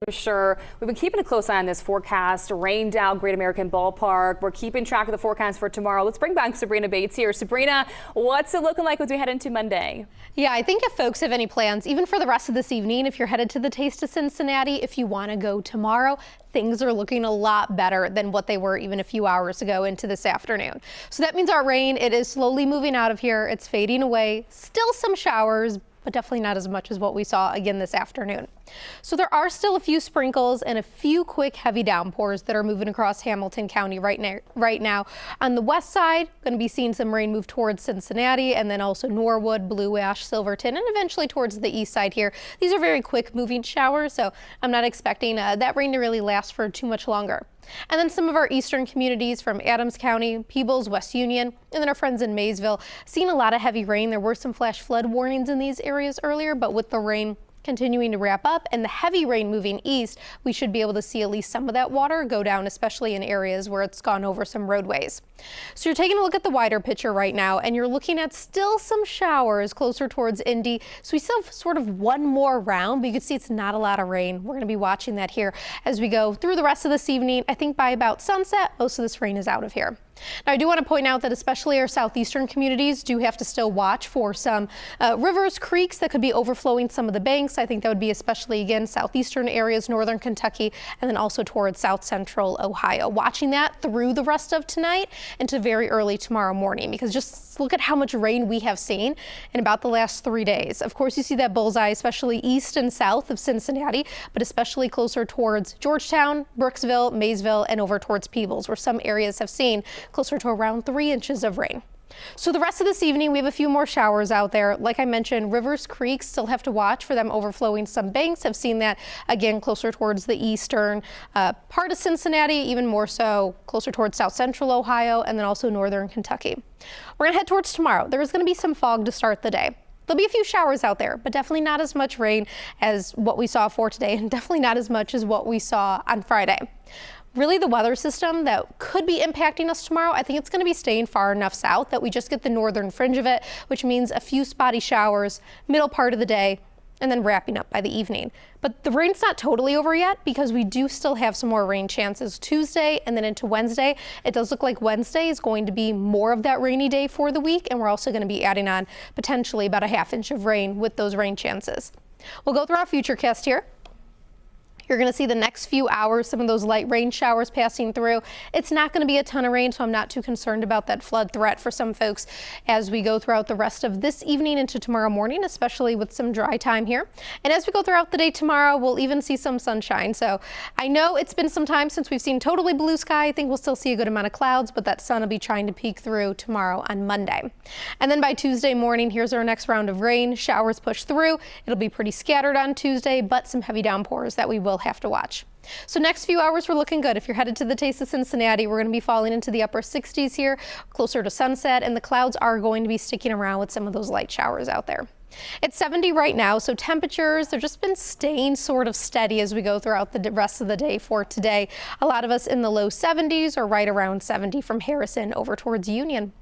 For sure. We've been keeping a close eye on this forecast. Rain down Great American Ballpark. We're keeping track of the forecast for tomorrow. Let's bring back Sabrina Bates here. Sabrina, what's it looking like as we head into Monday? Yeah, I think if folks have any plans, even for the rest of this evening, if you're headed to the Taste of Cincinnati, if you want to go tomorrow, things are looking a lot better than what they were even a few hours ago into this afternoon. So that means our rain, it is slowly moving out of here. It's fading away. Still some showers, but definitely not as much as what we saw again this afternoon. So there are still a few sprinkles and a few quick heavy downpours that are moving across Hamilton County right now. On the west side, going to be seeing some rain move towards Cincinnati and then also Norwood, Blue Ash, Silverton, and eventually towards the east side here. These are very quick moving showers, so I'm not expecting that rain to really last for too much longer. And then some of our eastern communities from Adams County, Peebles, West Union, and then our friends in Maysville, seeing a lot of heavy rain. There were some flash flood warnings in these areas earlier, but with the rain continuing to wrap up and the heavy rain moving east, we should be able to see at least some of that water go down, especially in areas where it's gone over some roadways. So you're taking a look at the wider picture right now, and you're looking at still some showers closer towards Indy. So we still have sort of one more round, but you can see it's not a lot of rain. We're going to be watching that here as we go through the rest of this evening. I think by about sunset, most of this rain is out of here. Now, I do want to point out that especially our southeastern communities do have to still watch for some rivers, creeks that could be overflowing some of the banks. I think that would be especially, again, southeastern areas, northern Kentucky, and then also towards south central Ohio. Watching that through the rest of tonight into very early tomorrow morning, because just look at how much rain we have seen in about the last 3 days. Of course, you see that bullseye, especially east and south of Cincinnati, but especially closer towards Georgetown, Brooksville, Maysville, and over towards Peebles, where some areas have seen closer to around 3 inches of rain. So the rest of this evening, we have a few more showers out there. Like I mentioned, rivers, creeks, still have to watch for them overflowing some banks. Have seen that again closer towards the eastern part of Cincinnati, even more so closer towards south central Ohio, and then also northern Kentucky. We're going to head towards tomorrow. There is going to be some fog to start the day. There'll be a few showers out there, but definitely not as much rain as what we saw for today, and definitely not as much as what we saw on Friday. Really, the weather system that could be impacting us tomorrow, I think it's going to be staying far enough south that we just get the northern fringe of it, which means a few spotty showers middle part of the day and then wrapping up by the evening. But the rain's not totally over yet, because we do still have some more rain chances Tuesday and then into Wednesday. It does look like Wednesday is going to be more of that rainy day for the week, and we're also going to be adding on potentially about a ½ inch of rain with those rain chances. We'll go through our futurecast here. You're going to see the next few hours, some of those light rain showers passing through. It's not going to be a ton of rain, so I'm not too concerned about that flood threat for some folks as we go throughout the rest of this evening into tomorrow morning, especially with some dry time here. And as we go throughout the day tomorrow, we'll even see some sunshine. So I know it's been some time since we've seen totally blue sky. I think we'll still see a good amount of clouds, but that sun will be trying to peek through tomorrow on Monday. And then by Tuesday morning, here's our next round of rain. Showers push through. It'll be pretty scattered on Tuesday, but some heavy downpours that we will have to watch. So next few hours, we're looking good. If you're headed to the Taste of Cincinnati, we're going to be falling into the upper 60s here, closer to sunset, and the clouds are going to be sticking around with some of those light showers out there. It's 70 right now, so temperatures, they've just been staying sort of steady as we go throughout the rest of the day for today. A lot of us in the low 70s or right around 70 from Harrison over towards Union.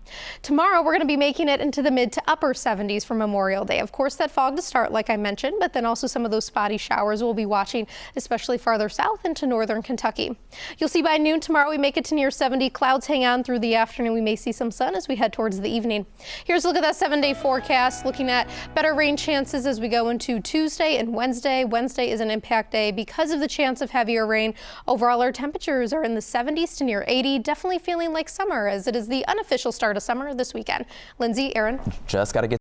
Tomorrow, we're going to be making it into the mid to upper 70s for Memorial Day. Of course, that fog to start, like I mentioned, but then also some of those spotty showers we'll be watching, especially farther south into northern Kentucky. You'll see by noon tomorrow, we make it to near 70. Clouds hang on through the afternoon. We may see some sun as we head towards the evening. Here's a look at that 7-day forecast, looking at better rain chances as we go into Tuesday and Wednesday. Wednesday is an impact day because of the chance of heavier rain. Overall, our temperatures are in the 70s to near 80, definitely feeling like summer as it is the unofficial start of summer this weekend. Lindsay, Aaron. Just got to get